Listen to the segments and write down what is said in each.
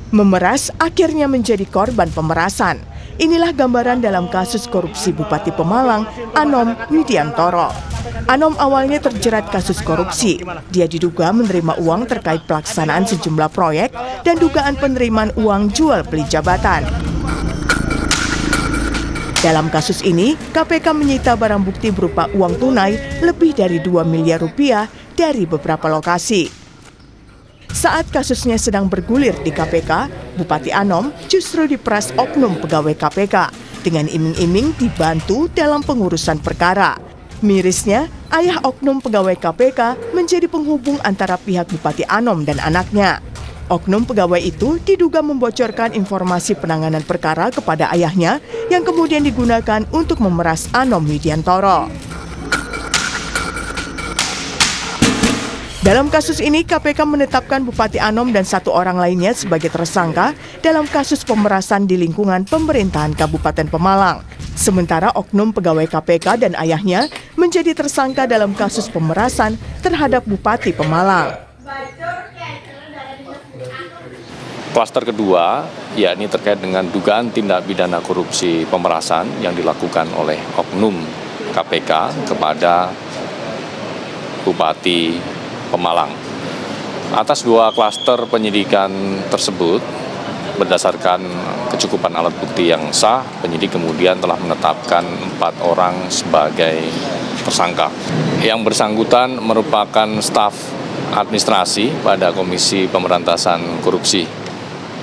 Memeras akhirnya menjadi korban pemerasan. Inilah gambaran dalam kasus korupsi Bupati Pemalang, Anom Widiantoro. Anom awalnya terjerat kasus korupsi. Dia diduga menerima uang terkait pelaksanaan sejumlah proyek dan dugaan penerimaan uang jual beli jabatan. Dalam kasus ini, KPK menyita barang bukti berupa uang tunai lebih dari 2 miliar rupiah dari beberapa lokasi. Saat kasusnya sedang bergulir di KPK, Bupati Anom justru diperas oknum pegawai KPK dengan iming-iming dibantu dalam pengurusan perkara. Mirisnya, ayah oknum pegawai KPK menjadi penghubung antara pihak Bupati Anom dan anaknya. Oknum pegawai itu diduga membocorkan informasi penanganan perkara kepada ayahnya yang kemudian digunakan untuk memeras Anom Widiantoro. Dalam kasus ini, KPK menetapkan Bupati Anom dan 1 orang lainnya sebagai tersangka dalam kasus pemerasan di lingkungan pemerintahan Kabupaten Pemalang. Sementara oknum pegawai KPK dan ayahnya menjadi tersangka dalam kasus pemerasan terhadap Bupati Pemalang. Klaster kedua, yakni terkait dengan dugaan tindak pidana korupsi pemerasan yang dilakukan oleh oknum KPK kepada Bupati Pemalang. Atas 2 klaster penyidikan tersebut, berdasarkan kecukupan alat bukti yang sah, penyidik kemudian telah menetapkan 4 orang sebagai tersangka. Yang bersangkutan merupakan staf administrasi pada Komisi Pemberantasan Korupsi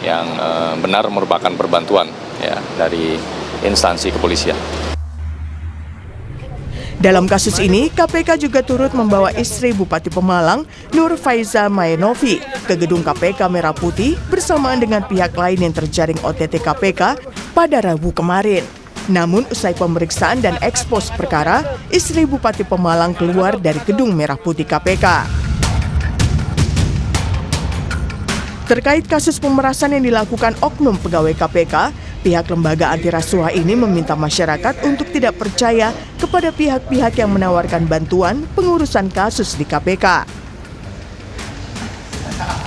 yang benar merupakan perbantuan dari instansi kepolisian. Dalam kasus ini, KPK juga turut membawa istri Bupati Pemalang, Nur Faiza Maenovi, ke gedung KPK Merah Putih bersamaan dengan pihak lain yang terjaring OTT KPK pada Rabu kemarin. Namun, usai pemeriksaan dan ekspos perkara, istri Bupati Pemalang keluar dari gedung Merah Putih KPK. Terkait kasus pemerasan yang dilakukan oknum pegawai KPK, pihak lembaga anti rasuah ini meminta masyarakat untuk tidak percaya kepada pihak-pihak yang menawarkan bantuan pengurusan kasus di KPK.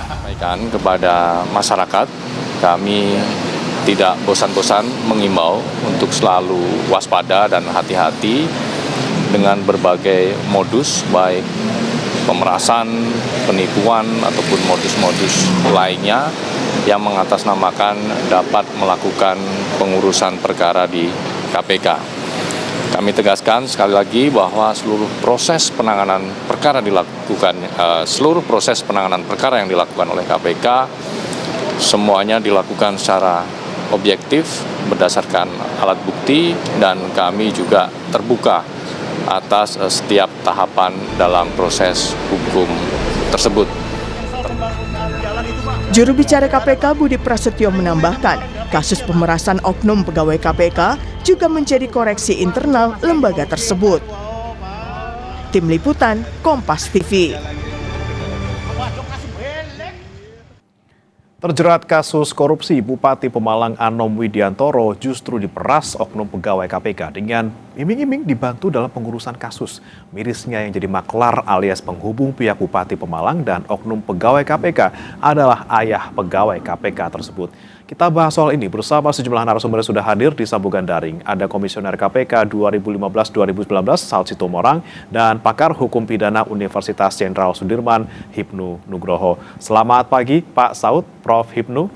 Sampaikan kepada masyarakat, kami tidak bosan-bosan mengimbau untuk selalu waspada dan hati-hati dengan berbagai modus, baik pemerasan, penipuan, ataupun modus-modus lainnya yang mengatasnamakan dapat melakukan pengurusan perkara di KPK. Kami tegaskan sekali lagi bahwa seluruh proses penanganan perkara yang dilakukan oleh KPK semuanya dilakukan secara objektif berdasarkan alat bukti, dan kami juga terbuka atas setiap tahapan dalam proses hukum tersebut. Juru bicara KPK Budi Prasetyo menambahkan, kasus pemerasan oknum pegawai KPK juga menjadi koreksi internal lembaga tersebut. Tim Liputan, Kompas TV. Terjerat kasus korupsi, Bupati Pemalang Anom Widiantoro justru diperas oknum pegawai KPK dengan iming-iming dibantu dalam pengurusan kasus. Mirisnya yang jadi maklar alias penghubung pihak Bupati Pemalang dan oknum pegawai KPK adalah ayah pegawai KPK tersebut. Kita bahas soal ini bersama sejumlah narasumber yang sudah hadir di sambungan daring. Ada Komisioner KPK 2015-2019 Saud Sitomorang dan pakar hukum pidana Universitas Jenderal Sudirman Hipnu Nugroho. Selamat pagi Pak Saud, Prof. Hipnu.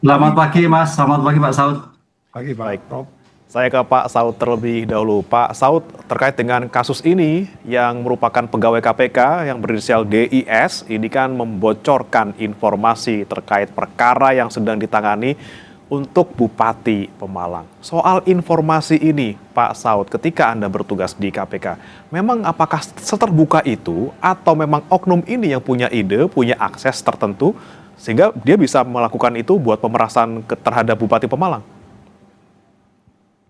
Selamat pagi Mas, selamat pagi Pak Saud. Pagi baik Prof. Saya ke Pak Saud terlebih dahulu. Pak Saud, terkait dengan kasus ini yang merupakan pegawai KPK yang berinisial DIS, ini kan membocorkan informasi terkait perkara yang sedang ditangani untuk Bupati Pemalang. Soal informasi ini, Pak Saud, ketika Anda bertugas di KPK, memang apakah seterbuka itu atau memang oknum ini yang punya ide, punya akses tertentu, sehingga dia bisa melakukan itu buat pemerasan terhadap Bupati Pemalang?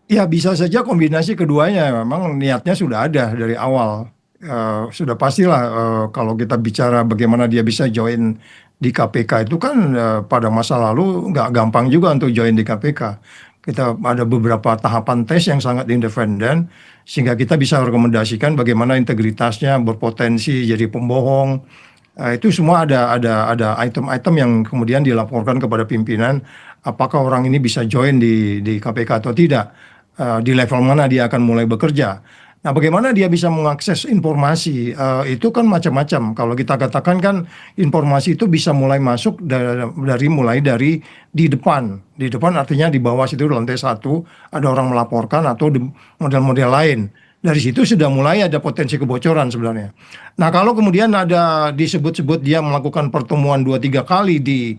Ya bisa saja kombinasi keduanya, memang niatnya sudah ada dari awal. Sudah pastilah kalau kita bicara bagaimana dia bisa join di KPK itu kan pada masa lalu nggak gampang juga untuk join di KPK. Kita ada beberapa tahapan tes yang sangat independen sehingga kita bisa rekomendasikan bagaimana integritasnya berpotensi jadi pembohong, Itu semua ada item-item yang kemudian dilaporkan kepada pimpinan, apakah orang ini bisa join di KPK atau tidak, di level mana dia akan mulai bekerja. Nah, bagaimana dia bisa mengakses informasi, itu kan macam-macam. Kalau kita katakan kan informasi itu bisa mulai masuk mulai dari di depan. Di depan artinya di bawah situ lantai 1 ada orang melaporkan atau model-model lain. Dari situ sudah mulai ada potensi kebocoran sebenarnya. Nah, kalau kemudian ada disebut-sebut dia melakukan pertemuan 2-3 kali di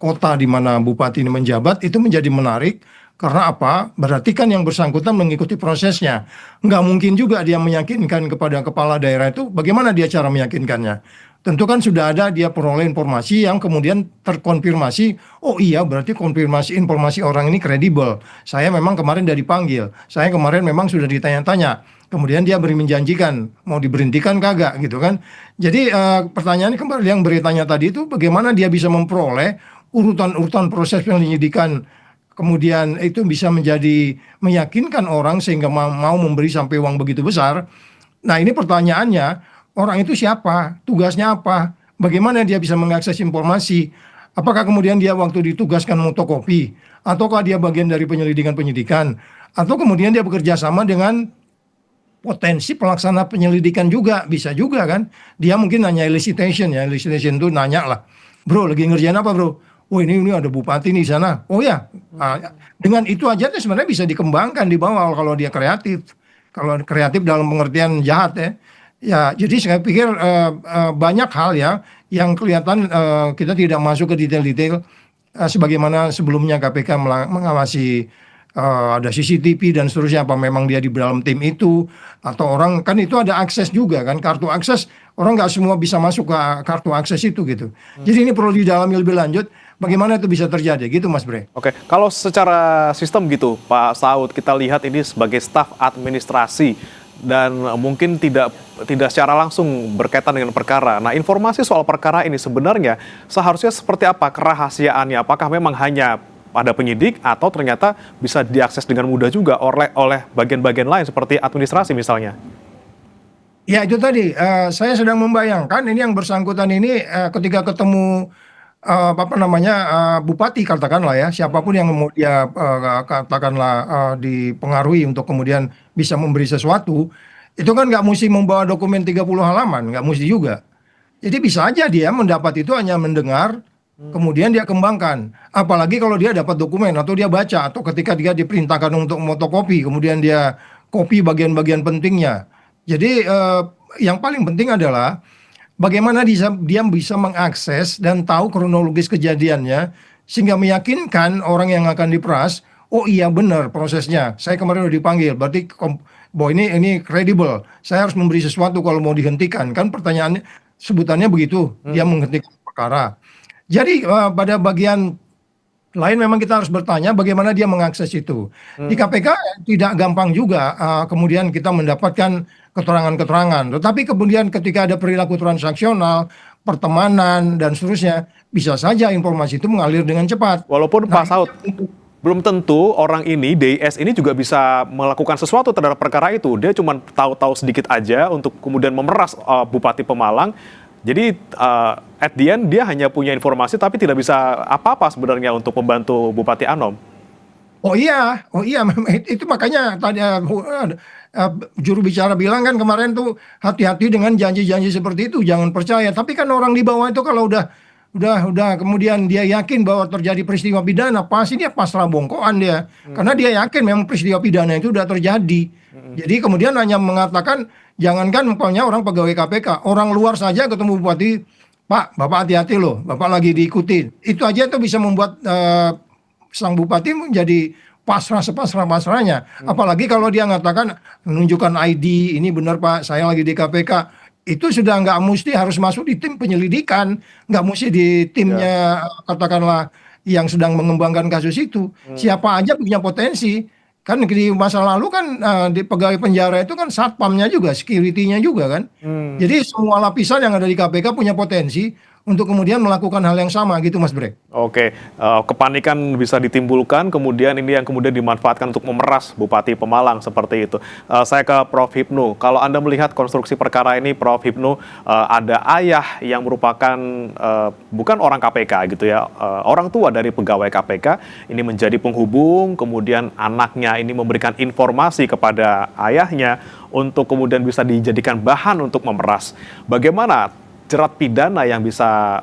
kota di mana bupati ini menjabat, itu menjadi menarik. Karena apa? Berarti kan yang bersangkutan mengikuti prosesnya. Nggak mungkin juga dia meyakinkan kepada kepala daerah itu, bagaimana dia cara meyakinkannya. Tentu kan sudah ada dia peroleh informasi yang kemudian terkonfirmasi, oh iya berarti konfirmasi informasi orang ini kredibel. Saya memang kemarin sudah dipanggil, saya kemarin memang sudah ditanya-tanya. Kemudian dia beri menjanjikan, mau diberhentikan kagak gitu kan. Jadi pertanyaannya kembali yang beritanya tadi itu, bagaimana dia bisa memperoleh urutan-urutan proses penyelidikan, kemudian itu bisa menjadi meyakinkan orang sehingga mau memberi sampai uang begitu besar. Nah, ini pertanyaannya, orang itu siapa? Tugasnya apa? Bagaimana dia bisa mengakses informasi? Apakah kemudian dia waktu ditugaskan motokopi? Ataukah dia bagian dari penyelidikan-penyidikan? Atau kemudian dia bekerja sama dengan potensi pelaksana penyelidikan juga? Bisa juga kan? Dia mungkin nanya elicitation ya. Elicitation itu nanya lah, bro lagi ngerjain apa bro? Oh ini ada bupati di sana. Oh ya, dengan itu aja tuh sebenarnya bisa dikembangkan di bawah kalau dia kreatif. Kalau kreatif dalam pengertian jahat ya. Ya, jadi saya pikir banyak hal ya yang kelihatan kita tidak masuk ke detail-detail sebagaimana sebelumnya KPK mengawasi ada CCTV dan seterusnya, apa memang dia di dalam tim itu atau orang kan itu ada akses juga kan, kartu akses orang nggak semua bisa masuk ke kartu akses itu gitu. Jadi ini perlu didalami lebih lanjut bagaimana itu bisa terjadi gitu Mas Bre. Oke, kalau secara sistem gitu Pak Saud, kita lihat ini sebagai staf administrasi dan mungkin tidak secara langsung berkaitan dengan perkara. Nah, informasi soal perkara ini sebenarnya seharusnya seperti apa kerahasiaannya? Apakah memang hanya pada penyidik atau ternyata bisa diakses dengan mudah juga oleh bagian-bagian lain seperti administrasi misalnya? Ya itu tadi, saya sedang membayangkan ini yang bersangkutan ini ketika ketemu bupati katakanlah ya, siapapun yang mau dia katakanlah dipengaruhi untuk kemudian bisa memberi sesuatu, itu kan nggak mesti membawa dokumen 30 halaman, nggak mesti juga. Jadi bisa aja dia mendapat itu hanya mendengar, kemudian dia kembangkan. Apalagi kalau dia dapat dokumen atau dia baca, atau ketika dia diperintahkan untuk motokopi, kemudian dia copy bagian-bagian pentingnya. Jadi yang paling penting adalah bagaimana dia bisa mengakses dan tahu kronologis kejadiannya sehingga meyakinkan orang yang akan diperas, oh iya benar prosesnya. Saya kemarin udah dipanggil, berarti bahwa ini kredibel. Saya harus memberi sesuatu kalau mau dihentikan. Kan pertanyaannya sebutannya begitu, dia menghentikan perkara. Jadi pada bagian lain memang kita harus bertanya bagaimana dia mengakses itu. Di KPK tidak gampang juga kemudian kita mendapatkan keterangan-keterangan. Tetapi kemudian ketika ada perilaku transaksional, pertemanan, dan seterusnya, bisa saja informasi itu mengalir dengan cepat. Walaupun Pak Saud, belum tentu orang ini, DIS ini juga bisa melakukan sesuatu terhadap perkara itu. Dia cuma tahu-tahu sedikit aja untuk kemudian memeras Bupati Pemalang. Jadi at the end dia hanya punya informasi tapi tidak bisa apa-apa sebenarnya untuk membantu Bupati Anom. Oh iya, itu makanya tadi juru bicara bilang kan kemarin tuh hati-hati dengan janji-janji seperti itu, jangan percaya. Tapi kan orang di bawah itu kalau udah kemudian dia yakin bahwa terjadi peristiwa pidana, pasti dia pasrah bongkoan dia. Karena dia yakin memang peristiwa pidana itu udah terjadi. Jadi kemudian hanya mengatakan, jangankan umpamanya orang pegawai KPK, orang luar saja ketemu bupati, Pak, Bapak hati-hati loh, Bapak lagi diikutin. Itu aja tuh bisa membuat sang bupati menjadi pasrah sepasrah-pasrahnya. Apalagi kalau dia mengatakan, menunjukkan ID, ini benar Pak, saya lagi di KPK. Itu sudah nggak mesti harus masuk di tim penyelidikan, nggak mesti di timnya katakanlah yang sedang mengembangkan kasus itu. Siapa aja punya potensi. Kan di masa lalu kan di pegawai penjara itu kan satpamnya juga, security-nya juga kan. Jadi semua lapisan yang ada di KPK punya potensi untuk kemudian melakukan hal yang sama gitu Mas Bre. Oke, kepanikan bisa ditimbulkan, kemudian ini yang kemudian dimanfaatkan untuk memeras Bupati Pemalang seperti itu. Saya ke Prof. Hipnu, kalau Anda melihat konstruksi perkara ini, Prof. Hipnu, ada ayah yang merupakan bukan orang KPK gitu ya, orang tua dari pegawai KPK, ini menjadi penghubung, kemudian anaknya ini memberikan informasi kepada ayahnya untuk kemudian bisa dijadikan bahan untuk memeras. Bagaimana jerat pidana yang bisa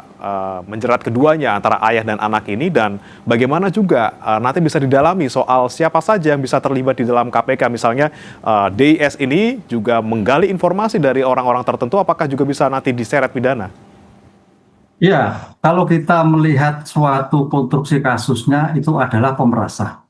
menjerat keduanya antara ayah dan anak ini, dan bagaimana juga nanti bisa didalami soal siapa saja yang bisa terlibat di dalam KPK, misalnya DIS ini juga menggali informasi dari orang-orang tertentu, apakah juga bisa nanti diseret pidana? Ya, kalau kita melihat suatu konstruksi kasusnya itu adalah pemerasan.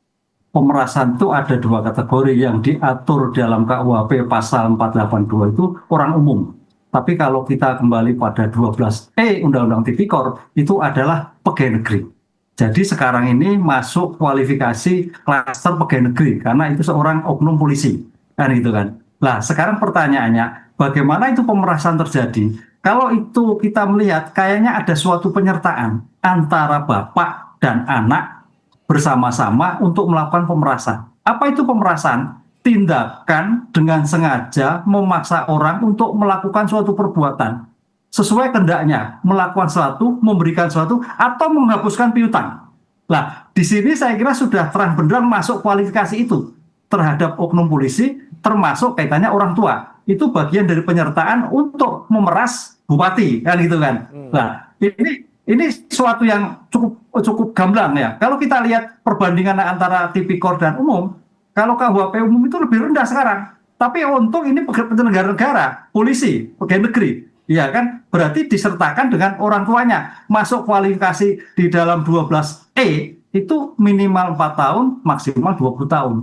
Pemerasan itu ada dua kategori yang diatur dalam KUHP pasal 482 itu orang umum. Tapi kalau kita kembali pada 12E Undang-Undang Tipikor, itu adalah pegawai negeri. Jadi sekarang ini masuk kualifikasi klaster pegawai negeri, karena itu seorang oknum polisi. Kan gitu kan. Nah sekarang pertanyaannya, bagaimana itu pemerasan terjadi? Kalau itu kita melihat, kayaknya ada suatu penyertaan antara bapak dan anak bersama-sama untuk melakukan pemerasan. Apa itu pemerasan? Tindakan dengan sengaja memaksa orang untuk melakukan suatu perbuatan sesuai kehendaknya, melakukan sesuatu, memberikan sesuatu, atau menghapuskan piutang. Nah, di sini saya kira sudah terang benderang masuk kualifikasi itu terhadap oknum polisi, termasuk kaitannya orang tua. Itu bagian dari penyertaan untuk memeras bupati, kan gitu kan. Nah, ini suatu yang cukup gamblang ya. Kalau kita lihat perbandingan antara tipikor dan umum, kalau KUHP umum itu lebih rendah sekarang. Tapi untung ini penyelenggara negara, polisi, pegawai negeri. Ya kan, berarti disertakan dengan orang tuanya. Masuk kualifikasi di dalam 12E itu minimal 4 tahun, maksimal 20 tahun.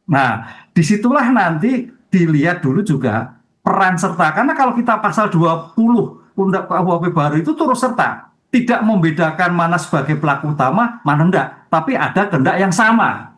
Nah, disitulah nanti dilihat dulu juga peran serta. Karena kalau kita pasal 20 Undang KUHP baru itu turut serta. Tidak membedakan mana sebagai pelaku utama, mana enggak. Tapi ada kehendak yang sama.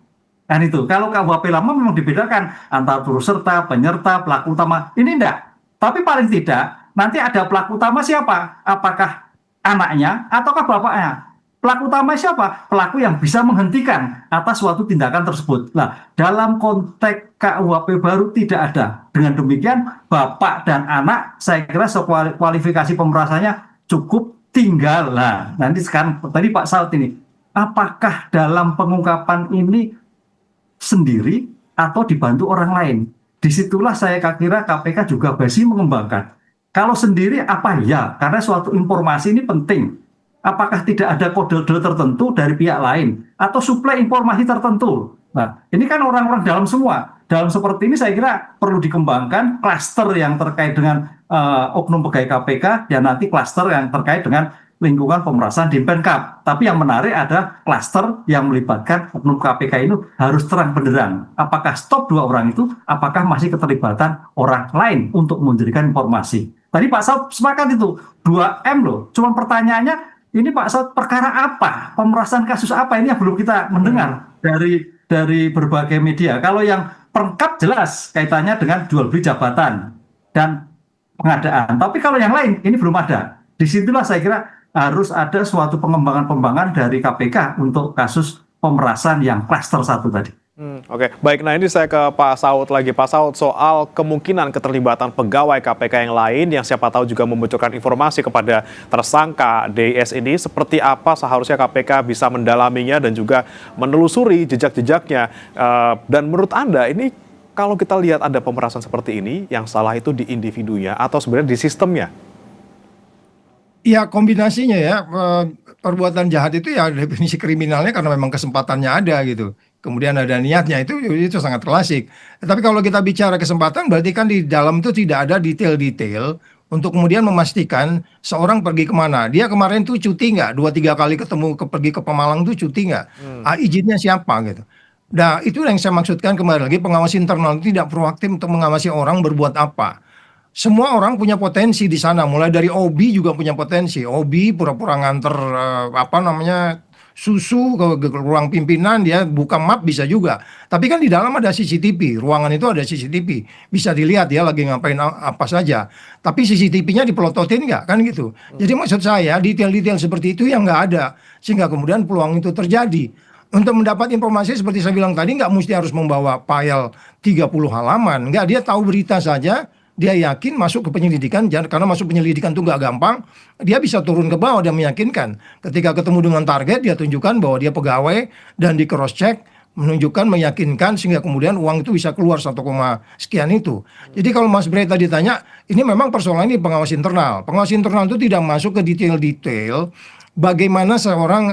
Kan itu, kalau KUHP lama memang dibedakan antara turut serta, penyerta, pelaku utama. Ini enggak. Tapi paling tidak, nanti ada pelaku utama siapa? Apakah anaknya ataukah bapaknya? Pelaku utama siapa? Pelaku yang bisa menghentikan atas suatu tindakan tersebut. Nah, dalam konteks KUHP baru tidak ada. Dengan demikian, bapak dan anak, saya kira kualifikasi pemerasannya cukup tinggal. Nah, nanti sekarang, tadi Pak Saud ini, apakah dalam pengungkapan ini sendiri atau dibantu orang lain? Disitulah saya kira KPK juga masih mengembangkan. Kalau sendiri apa ya? Karena suatu informasi ini penting. Apakah tidak ada kode-kode tertentu dari pihak lain atau suplai informasi tertentu? Nah, ini kan orang-orang dalam semua. Dalam seperti ini saya kira perlu dikembangkan klaster yang terkait dengan oknum pegawai KPK dan nanti klaster yang terkait dengan lingkungan pemerasan di Pemkab. Tapi yang menarik ada klaster yang melibatkan oknum KPK ini harus terang benderang. Apakah stop dua orang itu, apakah masih keterlibatan orang lain untuk memberikan informasi. Tadi Pak Saud sepakat itu, 2M loh. Cuma pertanyaannya, ini Pak Saud perkara apa? Pemerasan kasus apa? Ini yang belum kita mendengar dari berbagai media. Kalau yang Pemkab jelas kaitannya dengan jual beli jabatan dan pengadaan. Tapi kalau yang lain, ini belum ada. Disitulah saya kira harus ada suatu pengembangan dari KPK untuk kasus pemerasan yang klaster 1 tadi. Oke, baik. Nah ini saya ke Pak Saud lagi. Pak Saud, soal kemungkinan keterlibatan pegawai KPK yang lain yang siapa tahu juga membocorkan informasi kepada tersangka DIS ini, seperti apa seharusnya KPK bisa mendalaminya dan juga menelusuri jejak-jejaknya. Dan menurut Anda ini kalau kita lihat ada pemerasan seperti ini, yang salah itu di individunya atau sebenarnya di sistemnya? Ya kombinasinya ya, perbuatan jahat itu ya definisi kriminalnya karena memang kesempatannya ada gitu. Kemudian ada niatnya, itu sangat klasik. Tapi kalau kita bicara kesempatan berarti kan di dalam itu tidak ada detail-detail untuk kemudian memastikan seorang pergi kemana. Dia kemarin tuh cuti nggak? 2-3 kali ketemu pergi ke Pemalang tuh cuti nggak? Izinnya siapa gitu. Nah itu yang saya maksudkan kembali lagi, pengawas internal itu tidak proaktif untuk mengawasi orang berbuat apa. Semua orang punya potensi di sana, mulai dari OB juga punya potensi. OB pura-pura nganter susu ke ruang pimpinan, dia buka map bisa juga. Tapi kan di dalam ada CCTV, ruangan itu ada CCTV, bisa dilihat ya lagi ngapain apa saja. Tapi CCTV-nya dipelototin nggak kan gitu. Jadi maksud saya detail-detail seperti itu yang nggak ada, sehingga kemudian peluang itu terjadi. Untuk mendapat informasi seperti saya bilang tadi, nggak mesti harus membawa file 30 halaman. Nggak, dia tahu berita saja, dia yakin masuk ke penyelidikan, karena masuk penyelidikan itu nggak gampang, dia bisa turun ke bawah dan meyakinkan. Ketika ketemu dengan target, dia tunjukkan bahwa dia pegawai dan di cross check, menunjukkan, meyakinkan, sehingga kemudian uang itu bisa keluar 1, sekian itu. Jadi kalau Mas Bre tadi tanya, ini memang persoalan ini pengawas internal. Pengawas internal itu tidak masuk ke detail-detail bagaimana seorang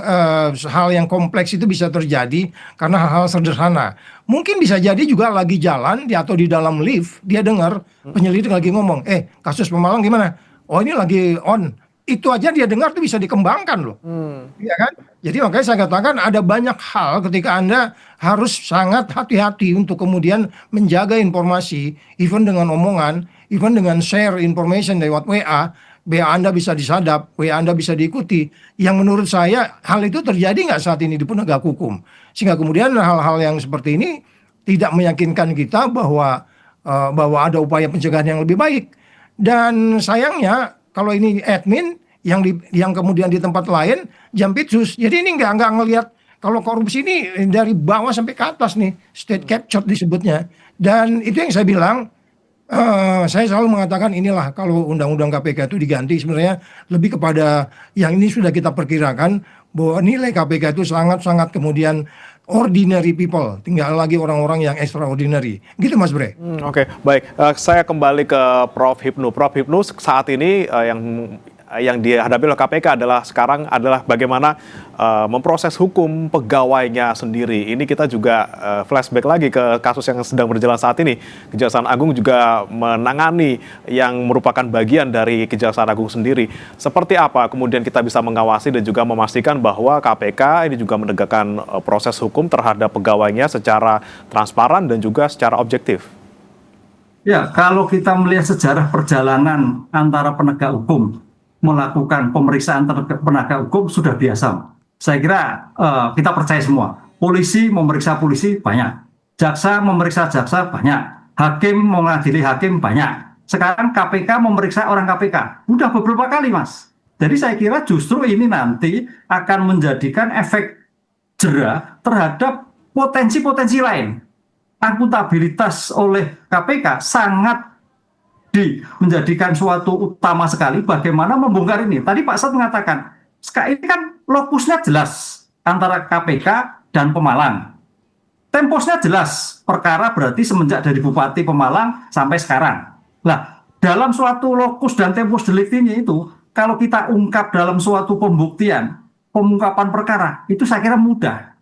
hal yang kompleks itu bisa terjadi karena hal-hal sederhana. Mungkin bisa jadi juga lagi jalan atau di dalam lift, dia dengar penyelidik lagi ngomong, kasus Pemalang gimana? Oh, ini lagi on. Itu aja dia dengar tuh bisa dikembangkan loh. Iya kan? Jadi makanya saya katakan ada banyak hal ketika Anda harus sangat hati-hati untuk kemudian menjaga informasi, even dengan omongan, even dengan share information lewat WA Anda bisa disadap, WA Anda bisa diikuti. Yang menurut saya hal itu terjadi nggak saat ini di penegak hukum. Sehingga kemudian hal-hal yang seperti ini tidak meyakinkan kita bahwa ada upaya pencegahan yang lebih baik. Dan sayangnya kalau ini admin yang kemudian di tempat lain jampitsus. Jadi ini nggak ngelihat kalau korupsi ini dari bawah sampai ke atas nih, state captured disebutnya. Dan itu yang saya bilang, saya selalu mengatakan inilah kalau undang-undang KPK itu diganti sebenarnya lebih kepada yang ini sudah kita perkirakan bahwa nilai KPK itu sangat-sangat kemudian ordinary people, tinggal lagi orang-orang yang extraordinary. Gitu Mas Bre. Oke, baik. Saya kembali ke Prof. Hipnu. Prof. Hipnu, saat ini yang dihadapi oleh KPK sekarang adalah bagaimana memproses hukum pegawainya sendiri. Ini kita juga flashback lagi ke kasus yang sedang berjalan saat ini. Kejaksaan Agung juga menangani yang merupakan bagian dari Kejaksaan Agung sendiri. Seperti apa kemudian kita bisa mengawasi dan juga memastikan bahwa KPK ini juga menegakkan proses hukum terhadap pegawainya secara transparan dan juga secara objektif? Ya, kalau kita melihat sejarah perjalanan antara penegak hukum melakukan pemeriksaan terhadap penegak hukum sudah biasa. Saya kira kita percaya semua. Polisi memeriksa polisi banyak, jaksa memeriksa jaksa banyak, hakim mengadili hakim banyak. Sekarang KPK memeriksa orang KPK, udah beberapa kali Mas. Jadi saya kira justru ini nanti akan menjadikan efek jera terhadap potensi-potensi lain. Akuntabilitas oleh KPK sangat menjadikan suatu utama sekali bagaimana membongkar ini. Tadi Pak Saud mengatakan, ini kan lokusnya jelas antara KPK dan Pemalang. Temposnya jelas, perkara berarti semenjak dari Bupati Pemalang sampai sekarang. Nah, dalam suatu lokus dan tempus deliktinya itu, kalau kita ungkap dalam suatu pembuktian, pengungkapan perkara, itu saya kira mudah.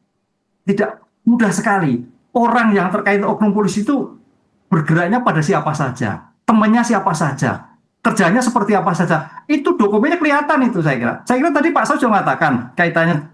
Tidak mudah sekali. Orang yang terkait oknum polisi itu bergeraknya pada siapa saja. Temannya siapa saja, kerjanya seperti apa saja, itu dokumennya kelihatan itu saya kira. Saya kira tadi Pak Saud juga mengatakan kaitannya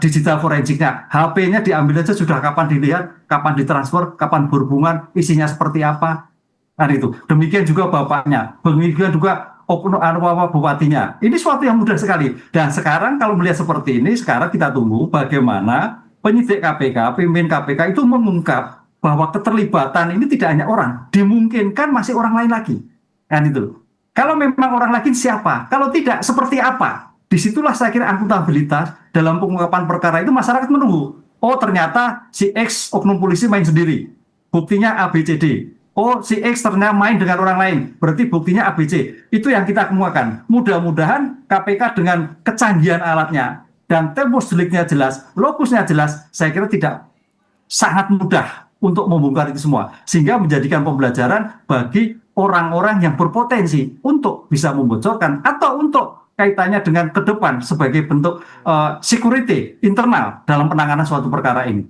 digital forensiknya, HP-nya diambil aja sudah kapan dilihat, kapan ditransfer, kapan berhubungan, isinya seperti apa, kan itu. Demikian juga bapaknya, demikian juga bupatinya. Ini suatu yang mudah sekali. Dan sekarang kalau melihat seperti ini, sekarang kita tunggu bagaimana penyidik KPK, pemimpin KPK itu mengungkap bahwa keterlibatan ini tidak hanya orang, dimungkinkan masih orang lain lagi, kan itu. Kalau memang orang lain siapa? Kalau tidak seperti apa? Disitulah saya kira akuntabilitas dalam pengungkapan perkara itu masyarakat menunggu. Oh ternyata si X oknum polisi main sendiri, buktinya ABCD. Oh si X ternyata main dengan orang lain, berarti buktinya ABC. Itu yang kita kemukakan. Mudah-mudahan KPK dengan kecanggihan alatnya dan tempus deliknya jelas, lokusnya jelas, saya kira tidak sangat mudah untuk membongkar itu semua, sehingga menjadikan pembelajaran bagi orang-orang yang berpotensi untuk bisa membocorkan atau untuk kaitannya dengan ke depan sebagai bentuk security internal dalam penanganan suatu perkara ini.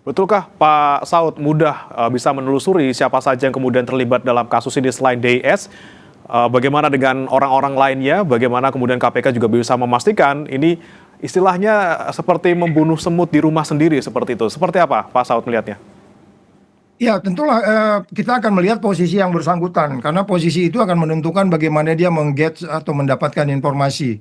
Betulkah Pak Saud mudah bisa menelusuri siapa saja yang kemudian terlibat dalam kasus ini selain DIS? Bagaimana dengan orang-orang lainnya? Bagaimana kemudian KPK juga bisa memastikan ini istilahnya seperti membunuh semut di rumah sendiri seperti itu? Seperti apa Pak Saud melihatnya? Ya tentulah kita akan melihat posisi yang bersangkutan, karena posisi itu akan menentukan bagaimana dia meng-get atau mendapatkan informasi.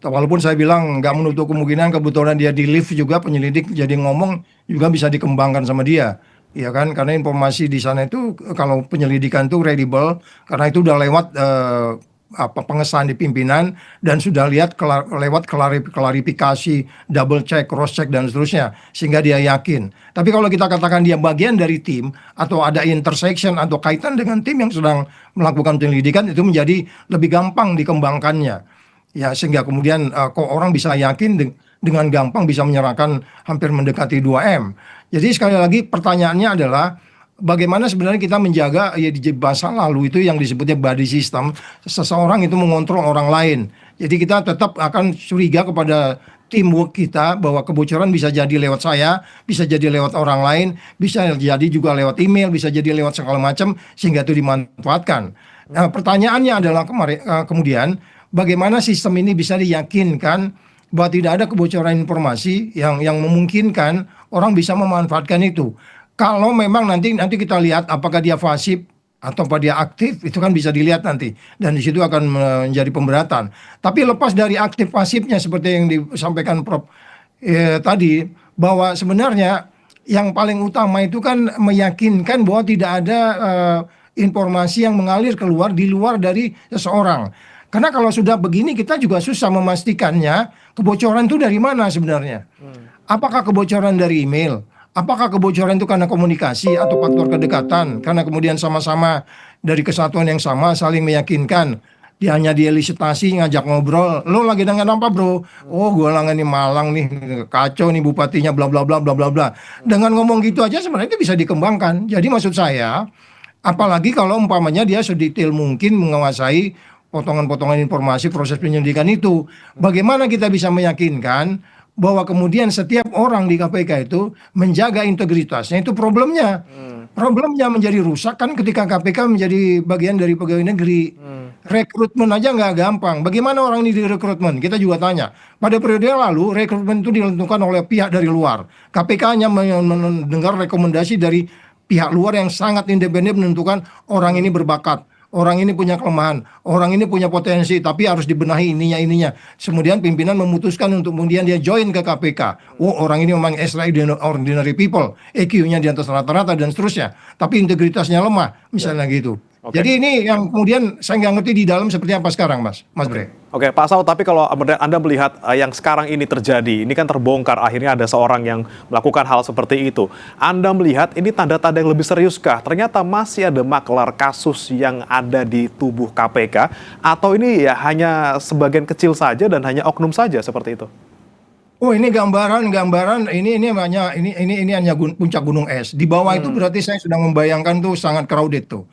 Walaupun saya bilang nggak menutup kemungkinan kebetulan dia di lift juga penyelidik jadi ngomong juga bisa dikembangkan sama dia, ya kan? Karena informasi di sana itu kalau penyelidikan itu credible karena itu udah lewat pengesahan di pimpinan dan sudah lihat lewat klarifikasi, double check, cross check dan seterusnya sehingga dia yakin. Tapi kalau kita katakan dia bagian dari tim atau ada intersection atau kaitan dengan tim yang sedang melakukan penyelidikan itu menjadi lebih gampang dikembangkannya. Ya sehingga kemudian kok orang bisa yakin dengan gampang bisa menyerahkan hampir mendekati 2M. Jadi sekali lagi pertanyaannya adalah bagaimana sebenarnya kita menjaga ya di bahasa lalu itu yang disebutnya body system, seseorang itu mengontrol orang lain. Jadi kita tetap akan curiga kepada teamwork kita bahwa kebocoran bisa jadi lewat saya, bisa jadi lewat orang lain, bisa jadi juga lewat email, bisa jadi lewat segala macam sehingga itu dimanfaatkan. Nah, pertanyaannya adalah kemudian bagaimana sistem ini bisa diyakinkan bahwa tidak ada kebocoran informasi yang memungkinkan orang bisa memanfaatkan itu. Kalau memang nanti kita lihat apakah dia pasif atau apa dia aktif, itu kan bisa dilihat nanti dan di situ akan menjadi pemberatan. Tapi lepas dari aktif pasifnya seperti yang disampaikan Prof tadi, bahwa sebenarnya yang paling utama itu kan meyakinkan bahwa tidak ada informasi yang mengalir keluar di luar dari seseorang. Karena kalau sudah begini kita juga susah memastikannya kebocoran itu dari mana sebenarnya. Apakah kebocoran dari email? Apakah kebocoran itu karena komunikasi atau faktor kedekatan? Karena kemudian sama-sama dari kesatuan yang sama saling meyakinkan. Dia hanya dielisitasi ngajak ngobrol. Lo lagi dengan apa bro? Oh gue lagi di Malang nih, kacau nih bupatinya bla bla bla bla bla bla. Dengan ngomong gitu aja sebenarnya itu bisa dikembangkan. Jadi maksud saya, apalagi kalau umpamanya dia sedetail mungkin menguasai potongan-potongan informasi proses penyelidikan itu. Bagaimana kita bisa meyakinkan bahwa kemudian setiap orang di KPK itu menjaga integritasnya, itu problemnya. Problemnya menjadi rusak kan ketika KPK menjadi bagian dari pegawai negeri. Rekrutmen aja nggak gampang. Bagaimana orang ini direkrutmen? Kita juga tanya. Pada periode yang lalu, rekrutmen itu ditentukan oleh pihak dari luar. KPK hanya mendengar rekomendasi dari pihak luar yang sangat independen menentukan orang ini berbakat. Orang ini punya kelemahan, orang ini punya potensi, tapi harus dibenahi ininya. Kemudian pimpinan memutuskan untuk kemudian dia join ke KPK. Oh, orang ini memang extraordinary people, EQ-nya di atas rata-rata dan seterusnya. Tapi integritasnya lemah, misalnya gitu. Oke. Jadi ini yang kemudian saya nggak ngerti di dalam seperti apa sekarang, Mas Bre. Oke, Pak Saud, tapi kalau Anda melihat yang sekarang ini terjadi, ini kan terbongkar, akhirnya ada seorang yang melakukan hal seperti itu. Anda melihat ini tanda-tanda yang lebih seriuskah? Ternyata masih ada maklar kasus yang ada di tubuh KPK, atau ini ya hanya sebagian kecil saja dan hanya oknum saja seperti itu? Oh ini gambaran ini hanya puncak gunung es. Di bawah itu berarti saya sudah membayangkan tuh sangat crowded tuh.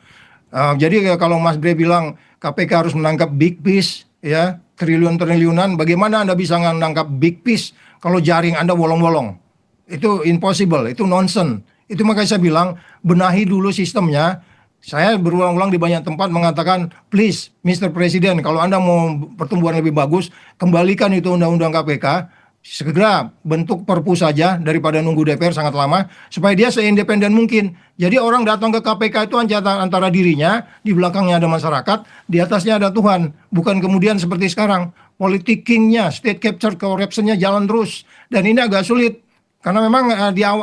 Jadi kalau Mas Bre bilang KPK harus menangkap big fish, ya triliunan, bagaimana Anda bisa menangkap big fish kalau jaring Anda bolong-bolong? Itu impossible, itu nonsense. Itu makanya saya bilang benahi dulu sistemnya. Saya berulang-ulang di banyak tempat mengatakan, please, Mr. Presiden, kalau Anda mau pertumbuhan lebih bagus, kembalikan itu undang-undang KPK. Segera bentuk perpu saja daripada nunggu DPR sangat lama supaya dia seindependen mungkin. Jadi orang datang ke KPK itu antara dirinya, di belakangnya ada masyarakat, di atasnya ada Tuhan. Bukan kemudian seperti sekarang politicking-nya, state capture corruption-nya jalan terus. Dan ini agak sulit karena memang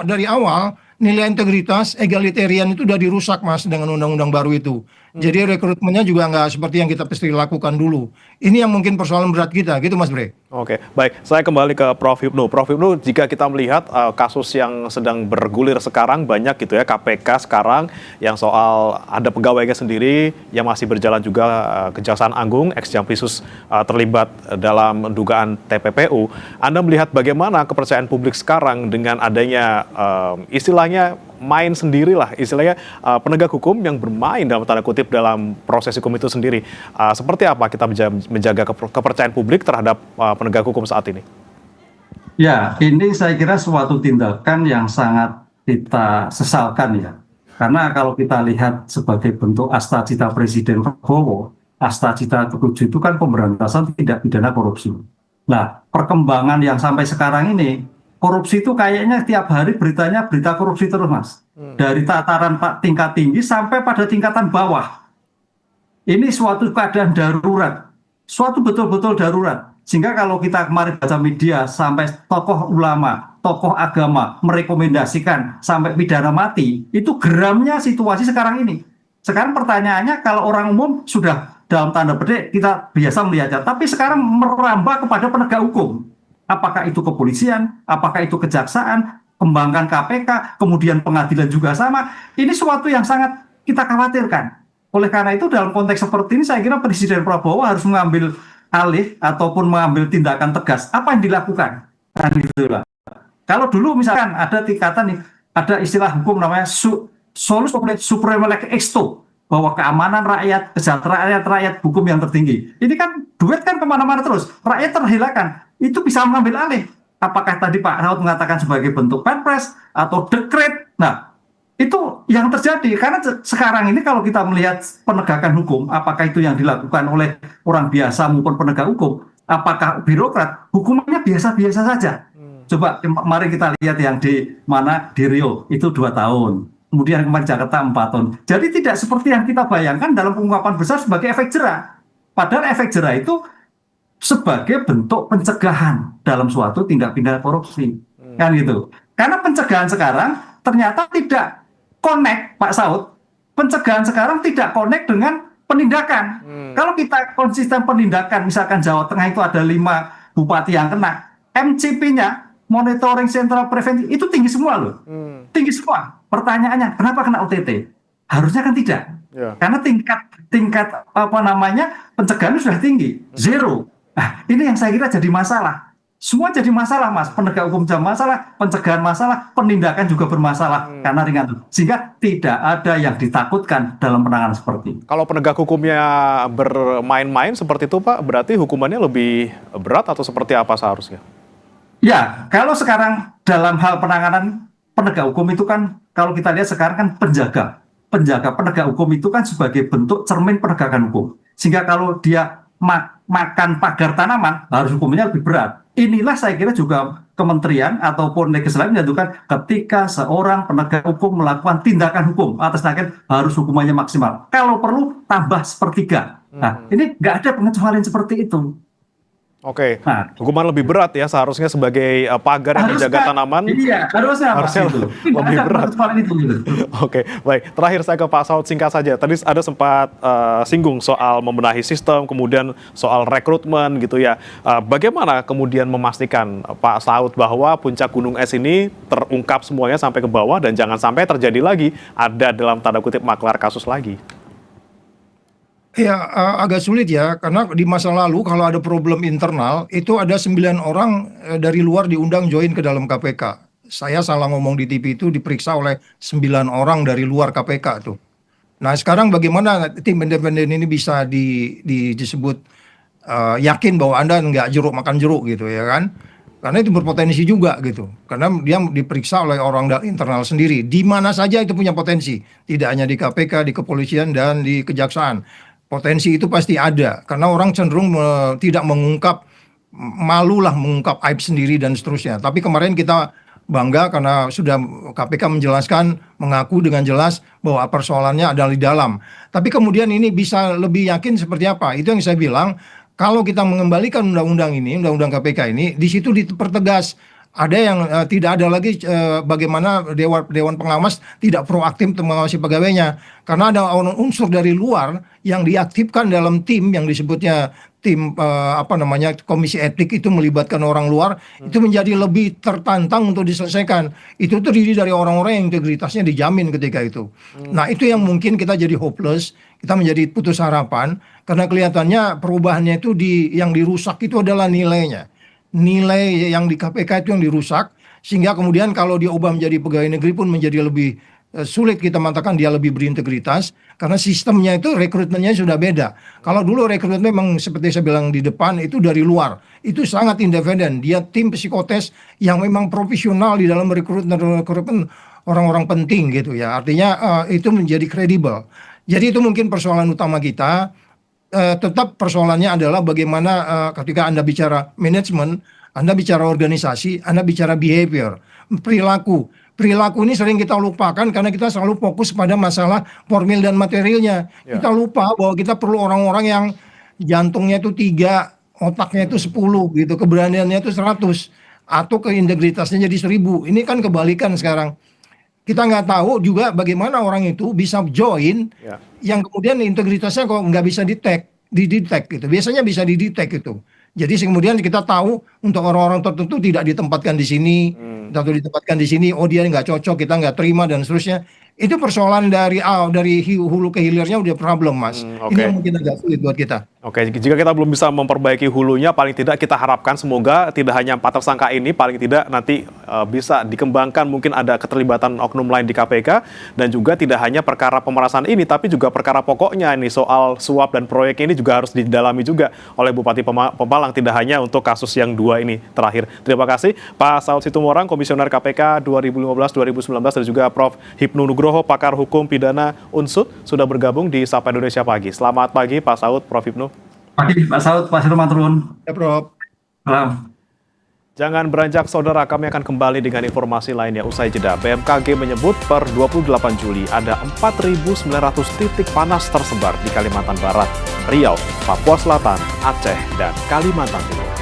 dari awal nilai integritas egalitarian itu sudah dirusak Mas dengan undang-undang baru itu. Jadi rekrutmennya juga nggak seperti yang kita pasti lakukan dulu. Ini yang mungkin persoalan berat kita, gitu Mas Bre. Oke, baik. Saya kembali ke Prof. Hipnu. Prof. Hipnu, jika kita melihat kasus yang sedang bergulir sekarang banyak gitu ya, KPK sekarang yang soal ada pegawainya sendiri yang masih berjalan juga Kejaksaan Agung, ex-Jampitsus terlibat dalam dugaan TPPU. Anda melihat bagaimana kepercayaan publik sekarang dengan adanya istilahnya main sendirilah, istilahnya penegak hukum yang bermain dalam tanda kutip dalam proses hukum itu sendiri. Seperti apa kita menjaga kepercayaan publik terhadap penegak hukum saat ini? Ya, ini saya kira suatu tindakan yang sangat kita sesalkan ya. Karena kalau kita lihat sebagai bentuk astacita Presiden Prabowo, astacita ke-7 itu kan pemberantasan tindak pidana korupsi. Nah, perkembangan yang sampai sekarang ini, korupsi itu kayaknya tiap hari beritanya berita korupsi terus Mas. Dari tataran tingkat tinggi sampai pada tingkatan bawah. Ini suatu keadaan darurat. Suatu betul-betul darurat. Sehingga kalau kita kemarin baca media sampai tokoh ulama, tokoh agama merekomendasikan sampai pidana mati, itu geramnya situasi sekarang ini. Sekarang pertanyaannya, kalau orang umum sudah dalam tanda petik kita biasa melihatnya, tapi sekarang merambah kepada penegak hukum. Apakah itu kepolisian, apakah itu kejaksaan, kembangkan KPK, kemudian pengadilan juga sama. Ini suatu yang sangat kita khawatirkan. Oleh karena itu dalam konteks seperti ini saya kira Presiden Prabowo harus mengambil alih ataupun mengambil tindakan tegas. Apa yang dilakukan? Kan itulah. Kalau dulu misalkan ada tingkatan nih, ada istilah hukum namanya solus supreme lex exto, bahwa keamanan rakyat, kesejahteraan rakyat, hukum yang tertinggi. Ini kan duet kan kemana-mana terus. Rakyat terhilakan. Itu bisa mengambil alih. Apakah tadi Pak Raut mengatakan sebagai bentuk perpres atau dekret? Nah, itu yang terjadi. Karena sekarang ini kalau kita melihat penegakan hukum, apakah itu yang dilakukan oleh orang biasa maupun penegak hukum, apakah birokrat, hukumannya biasa-biasa saja. Coba mari kita lihat yang di mana di Rio, itu 2 tahun. Kemudian kemarin Jakarta 4 tahun. Jadi tidak seperti yang kita bayangkan dalam pengungkapan besar sebagai efek jera. Padahal efek jera itu sebagai bentuk pencegahan dalam suatu tindak pidana korupsi. Kan gitu. Karena pencegahan sekarang ternyata tidak connect, Pak Saud. Pencegahan sekarang tidak connect dengan penindakan. Kalau kita konsisten penindakan, misalkan Jawa Tengah itu ada 5 bupati yang kena, MCP-nya, monitoring central preventif, itu tinggi semua loh. Tinggi semua. Pertanyaannya, kenapa kena OTT? Harusnya kan tidak. Karena tingkat apa namanya pencegahan sudah tinggi, zero. Nah, ini yang saya kira jadi masalah. Semua jadi masalah, Mas. Penegak hukum jadi masalah, pencegahan masalah, penindakan juga bermasalah karena ringan. Sehingga tidak ada yang ditakutkan dalam penanganan seperti ini. Kalau penegak hukumnya bermain-main seperti itu, Pak, berarti hukumannya lebih berat atau seperti apa seharusnya? Ya, kalau sekarang dalam hal penanganan penegak hukum itu kan, kalau kita lihat sekarang kan penjaga penegak hukum itu kan sebagai bentuk cermin penegakan hukum. Sehingga kalau dia makan pagar tanaman, harus hukumnya lebih berat. Inilah saya kira juga kementerian ataupun legislatif menentukan ketika seorang penegak hukum melakukan tindakan hukum atas rakyat harus hukumannya maksimal. Kalau perlu tambah 1/3. Nah, ini nggak ada pengecualian seperti itu. Oke, hukuman lebih berat ya seharusnya sebagai pagar yang menjaga tanaman. Iya, harusnya lebih berat. Oke, baik. Terakhir saya ke Pak Saud, singkat saja. Tadi ada sempat singgung soal membenahi sistem, kemudian soal rekrutmen gitu ya. Bagaimana kemudian memastikan Pak Saud bahwa puncak gunung es ini terungkap semuanya sampai ke bawah dan jangan sampai terjadi lagi ada dalam tanda kutip maklar kasus lagi? Ya, agak sulit ya, karena di masa lalu kalau ada problem internal, itu ada 9 orang dari luar diundang join ke dalam KPK. Saya salah ngomong di TV itu diperiksa oleh 9 orang dari luar KPK tuh. Nah, sekarang bagaimana tim independen ini bisa disebut yakin bahwa Anda nggak jeruk makan jeruk gitu ya kan? Karena itu berpotensi juga gitu. Karena dia diperiksa oleh orang internal sendiri. Di mana saja itu punya potensi. Tidak hanya di KPK, di kepolisian, dan di kejaksaan. Potensi itu pasti ada, karena orang cenderung tidak mengungkap, malulah mengungkap aib sendiri dan seterusnya. Tapi kemarin kita bangga karena sudah KPK menjelaskan, mengaku dengan jelas bahwa persoalannya adalah di dalam. Tapi kemudian ini bisa lebih yakin seperti apa? Itu yang saya bilang, kalau kita mengembalikan undang-undang ini, undang-undang KPK ini, di situ dipertegas. Ada yang tidak ada lagi bagaimana Dewan Pengawas tidak proaktif untuk mengawasi pegawainya. Karena ada unsur dari luar yang diaktifkan dalam tim yang disebutnya tim komisi etik itu melibatkan orang luar, itu menjadi lebih tertantang untuk diselesaikan. Itu terdiri dari orang-orang yang integritasnya dijamin ketika itu. Nah, itu yang mungkin kita jadi hopeless, kita menjadi putus harapan karena kelihatannya perubahannya itu yang dirusak itu adalah nilainya. Nilai yang di KPK itu yang dirusak, sehingga kemudian kalau dia ubah menjadi pegawai negeri pun menjadi lebih sulit kita mengatakan dia lebih berintegritas, karena sistemnya itu rekrutmennya sudah beda. Kalau dulu rekrutmen memang seperti saya bilang di depan itu dari luar, itu sangat independen, dia tim psikotes yang memang profesional di dalam rekrutmen orang-orang penting gitu ya, artinya itu menjadi kredibel. Jadi itu mungkin persoalan utama kita. Tetap persoalannya adalah bagaimana ketika Anda bicara manajemen, Anda bicara organisasi, Anda bicara behavior, perilaku. Perilaku ini sering kita lupakan karena kita selalu fokus pada masalah formil dan materialnya. Kita lupa bahwa kita perlu orang-orang yang jantungnya itu 3, otaknya itu 10 gitu, keberaniannya itu 100, atau keintegritasnya jadi 1000. Ini kan kebalikan sekarang. Kita nggak tahu juga bagaimana orang itu bisa join Ya. yang kemudian integritasnya kok nggak bisa didetek gitu. Biasanya bisa didetek itu. Jadi kemudian kita tahu untuk orang-orang tertentu tidak ditempatkan di sini, atau ditempatkan di sini, oh dia nggak cocok, kita nggak terima dan seterusnya. Itu persoalan dari hulu ke hilirnya udah problem, Mas. Oke. Ini yang mungkin agak sulit buat kita. Oke, jika kita belum bisa memperbaiki hulunya, paling tidak kita harapkan semoga tidak hanya 4 tersangka ini, paling tidak nanti bisa dikembangkan, mungkin ada keterlibatan oknum lain di KPK, dan juga tidak hanya perkara pemerasan ini, tapi juga perkara pokoknya ini soal suap dan proyek ini juga harus didalami juga oleh Bupati Pemalang, tidak hanya untuk kasus yang 2 ini terakhir. Terima kasih Pak Saud Situmorang, Komisioner KPK 2015-2019, dan juga Prof. Hipnu Nugroho, pakar hukum pidana Unsud, sudah bergabung di Sapa Indonesia Pagi. Selamat pagi Pak Saud, Prof. Hipnu. Pagi Pak Saud, Pak Sirman turun. Ya, Prof. Salam. Jangan beranjak saudara, kami akan kembali dengan informasi lainnya usai jeda. BMKG menyebut per 28 Juli ada 4.900 titik panas tersebar di Kalimantan Barat, Riau, Papua Selatan, Aceh, dan Kalimantan Timur.